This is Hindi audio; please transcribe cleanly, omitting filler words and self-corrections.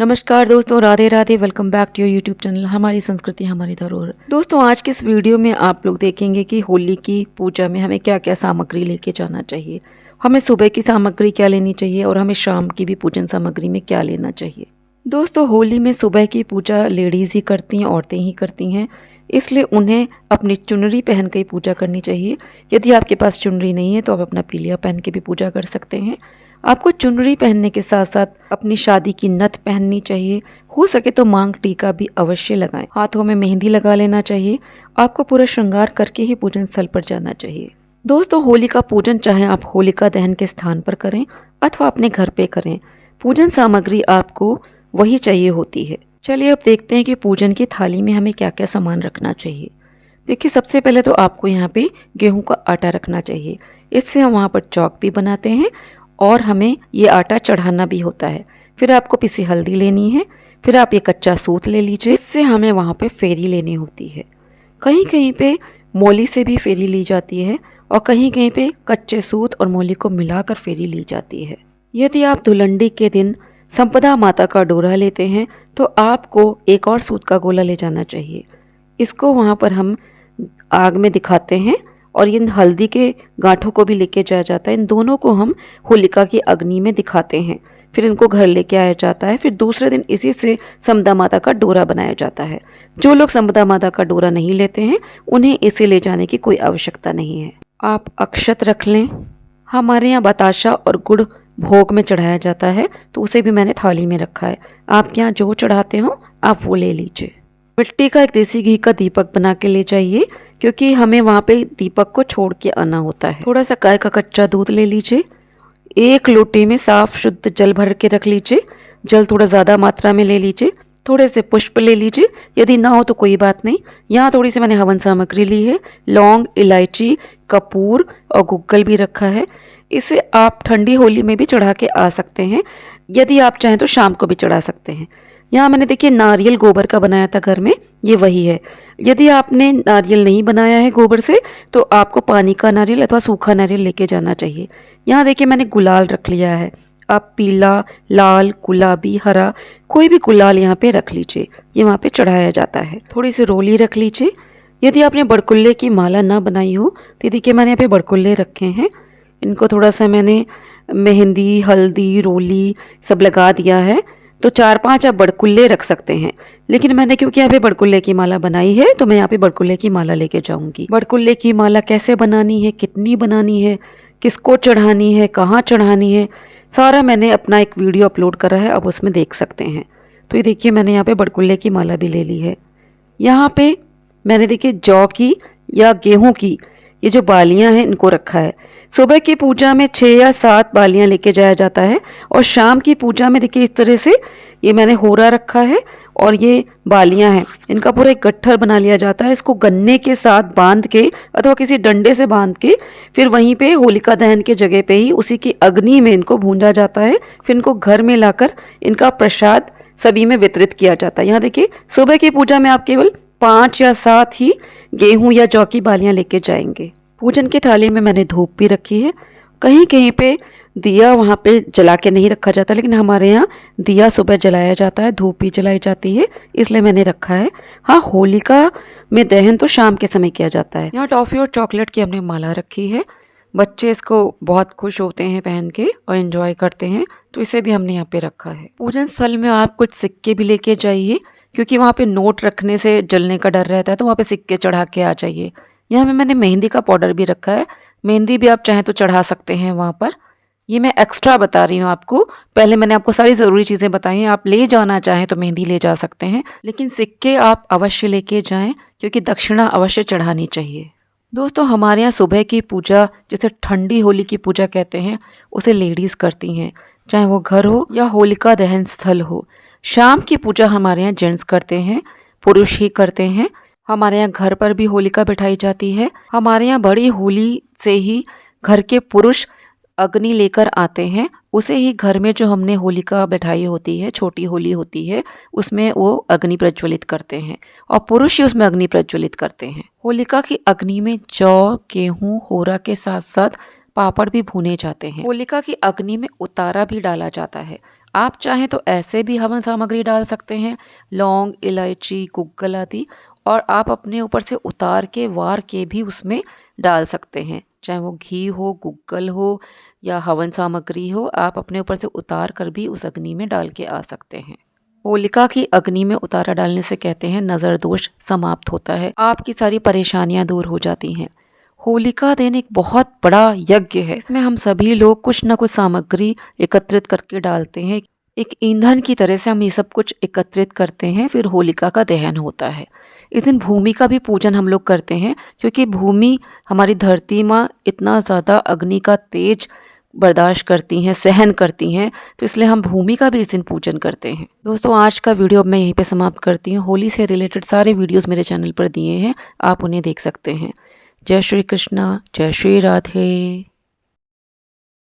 नमस्कार दोस्तों, Radhe Radhe. Welcome back to your YouTube channel हमारी संस्कृति हमारी धरोहर। दोस्तों, आज के इस वीडियो में आप लोग देखेंगे कि होली की पूजा में हमें क्या क्या सामग्री लेके जाना चाहिए। हमें सुबह की सामग्री क्या लेनी चाहिए और हमें शाम की भी पूजन सामग्री में क्या लेना चाहिए। दोस्तों, होली में सुबह की पूजा लेडीज़ ही करती हैं, औरतें ही करती हैं, इसलिए उन्हें अपनी चुनरी पहन के ही पूजा करनी चाहिए। यदि आपके पास चुनरी नहीं है तो आप अपना पीलिया पहन के भी पूजा कर सकते हैं। आपको चुनरी पहनने के साथ साथ अपनी शादी की नथ पहननी चाहिए। हो सके तो मांग टीका भी अवश्य लगाएं। हाथों में मेहंदी लगा लेना चाहिए। आपको पूरा श्रृंगार करके ही पूजन स्थल पर जाना चाहिए। दोस्तों, होली का पूजन चाहे आप होलिका दहन के स्थान पर करें अथवा अपने घर पे करें, पूजन सामग्री आपको वही चाहिए होती है। चलिए अब देखते हैं कि पूजन की थाली में हमें क्या क्या सामान रखना चाहिए। देखिए, सबसे पहले तो आपको यहाँ पे गेहूं का आटा रखना चाहिए। इससे हम वहाँ पर चौक भी बनाते हैं और हमें ये आटा चढ़ाना भी होता है। फिर आपको पिसी हल्दी लेनी है। फिर आप ये कच्चा सूत ले लीजिए, इससे हमें वहाँ पे फेरी लेनी होती है। कहीं कहीं पे मोली से भी फेरी ली जाती है और कहीं कहीं पे कच्चे सूत और मोली को मिलाकर फेरी ली जाती है। यदि आप धुलंडी के दिन संपदा माता का डोरा लेते हैं तो आपको एक और सूत का गोला ले जाना चाहिए। इसको वहाँ पर हम आग में दिखाते हैं और इन हल्दी के गांठों को भी लेके जाया जाता है। इन दोनों को हम होलिका की अग्नि में दिखाते हैं। फिर इनको घर लेके आया जाता है। फिर दूसरे दिन इसी से संपदा माता का डोरा बनाया जाता है। जो लोग संपदा माता का डोरा नहीं लेते हैं उन्हें इसे ले जाने की कोई आवश्यकता नहीं है। आप अक्षत रख लें। हमारे यहाँ बताशा और गुड़ भोग में चढ़ाया जाता है, तो उसे भी मैंने थाली में रखा है। आपके यहाँ जो चढ़ाते हो आप वो ले लीजिए। मिट्टी का एक देसी घी का दीपक बना के ले जाइए, क्योंकि हमें वहाँ पे दीपक को छोड़ के आना होता है। थोड़ा सा गाय का कच्चा दूध ले लीजिए। एक लोटे में साफ शुद्ध जल भर के रख लीजिए। जल थोड़ा ज़्यादा मात्रा में ले लीजिए। थोड़े से पुष्प ले लीजिए। यदि ना हो तो कोई बात नहीं। यहाँ थोड़ी सी मैंने हवन सामग्री ली है। लौंग, इलायची, कपूर और गुग्गल भी रखा है। इसे आप ठंडी होली में भी चढ़ा के आ सकते हैं। यदि आप चाहें तो शाम को भी चढ़ा सकते हैं। यहाँ मैंने देखिए नारियल गोबर का बनाया था घर में, ये वही है। यदि आपने नारियल नहीं बनाया है गोबर से तो आपको पानी का नारियल अथवा सूखा नारियल लेके जाना चाहिए। यहाँ देखिए मैंने गुलाल रख लिया है। आप पीला, लाल, गुलाबी, हरा कोई भी गुलाल यहाँ पे रख लीजिए। ये वहाँ पे चढ़ाया जाता है। थोड़ी सी रोली रख लीजिए। यदि आपने बड़कुल्ले की माला ना बनाई हो तो देखिए मैंने यहाँ पे बड़कुल्ले रखे हैं। इनको थोड़ा सा मैंने मेहंदी, हल्दी, रोली सब लगा दिया है। तो 4-5 आप बड़कुल्ले रख सकते हैं, लेकिन मैंने क्योंकि यहाँ पे बड़कुल्ले की माला बनाई है तो मैं यहाँ पे बड़कुल्ले की माला लेके जाऊंगी। बड़कुल्ले की माला कैसे बनानी है, कितनी बनानी है, किसको चढ़ानी है, कहाँ चढ़ानी है, सारा मैंने अपना एक वीडियो अपलोड करा है, आप उसमें देख सकते हैं। तो ये देखिए मैंने यहाँ पे बड़कुल्ले की माला भी ले ली है। यहाँ पे मैंने देखिए जौ की या गेहूँ की ये जो बालियां हैं इनको रखा है। सुबह की पूजा में 6 या 7 बालियां लेके जाया जाता है और शाम की पूजा में देखिए इस तरह से ये मैंने होरा रखा है और ये बालियां हैं। इनका पूरा एक गट्ठर बना लिया जाता है। इसको गन्ने के साथ बांध के अथवा किसी डंडे से बांध के फिर वहीं पे होलिका दहन के जगह पे ही उसी की अग्नि में इनको भूंजा जाता है। फिर इनको घर में लाकर इनका प्रसाद सभी में वितरित किया जाता है। यहाँ देखिए सुबह की पूजा में आप केवल 5 या 7 ही गेहूं या जौ की बालियां लेके जाएंगे। पूजन की थाली में मैंने धूप भी रखी है। कहीं कहीं पे दिया वहाँ पे जला के नहीं रखा जाता, लेकिन हमारे यहाँ दिया सुबह जलाया जाता है, धूप भी जलाई जाती है, इसलिए मैंने रखा है। हाँ, होलिका में दहन तो शाम के समय किया जाता है। यहाँ टॉफ़ी और चॉकलेट की हमने माला रखी है। बच्चे इसको बहुत खुश होते हैं पहन के और एंजॉय करते हैं, तो इसे भी हमने यहाँ पे रखा है। पूजन स्थल में आप कुछ सिक्के भी लेके जाइए, क्योंकि वहाँ पे नोट रखने से जलने का डर रहता है, तो वहाँ पे सिक्के चढ़ा के आ जाइए। यहाँ में मैंने मेहंदी का पाउडर भी रखा है। मेहंदी भी आप चाहें तो चढ़ा सकते हैं वहाँ पर। ये मैं एक्स्ट्रा बता रही हूँ आपको। पहले मैंने आपको सारी ज़रूरी चीज़ें बताई हैं। आप ले जाना चाहें तो मेहंदी ले जा सकते हैं, लेकिन सिक्के आप अवश्य लेके जाएं, क्योंकि दक्षिणा अवश्य चढ़ानी चाहिए। दोस्तों, हमारे यहाँ सुबह की पूजा, जिसे ठंडी होली की पूजा कहते हैं, उसे लेडीज़ करती हैं, चाहे वो घर हो या होलिका दहन स्थल हो। शाम की पूजा हमारे यहाँ जेंट्स करते हैं, पुरुष ही करते हैं। हमारे यहाँ घर पर भी होलिका बिठाई जाती है। हमारे यहाँ बड़ी होली से ही घर के पुरुष अग्नि लेकर आते हैं। उसे ही घर में जो हमने होलिका बिठाई होती है, छोटी होली होती है, उसमें वो अग्नि प्रज्वलित करते हैं और पुरुष ही उसमें अग्नि प्रज्वलित करते हैं। होलिका की अग्नि में जौ, गेहूं, होरा के साथ साथ पापड़ भी भुने जाते हैं। होलिका की अग्नि में उतारा भी डाला जाता है। आप चाहें तो ऐसे भी हवन सामग्री डाल सकते हैं, लौंग, इलायची, गुग्गल आदि, और आप अपने ऊपर से उतार के वार के भी उसमें डाल सकते हैं। चाहे वो घी हो, गुग्गल हो या हवन सामग्री हो, आप अपने ऊपर से उतार कर भी उस अग्नि में डाल के आ सकते हैं। होलिका की अग्नि में उतारा डालने से कहते हैं नज़र दोष समाप्त होता है, आपकी सारी परेशानियां दूर हो जाती हैं। होलिका दहन एक बहुत बड़ा यज्ञ है। इसमें हम सभी लोग कुछ न कुछ सामग्री एकत्रित करके डालते हैं। एक ईंधन की तरह से हम ये सब कुछ एकत्रित करते हैं, फिर होलिका का दहन होता है। इस दिन भूमि का भी पूजन हम लोग करते हैं, क्योंकि भूमि हमारी धरती माँ इतना ज़्यादा अग्नि का तेज बर्दाश्त करती हैं, सहन करती हैं, तो इसलिए हम भूमि का भी इस दिन पूजन करते हैं। दोस्तों, आज का वीडियो अब मैं यहीं पे समाप्त करती हूँ। होली से रिलेटेड सारे वीडियोस मेरे चैनल पर दिए हैं, आप उन्हें देख सकते हैं। जय श्री कृष्णा, जय श्री राधे।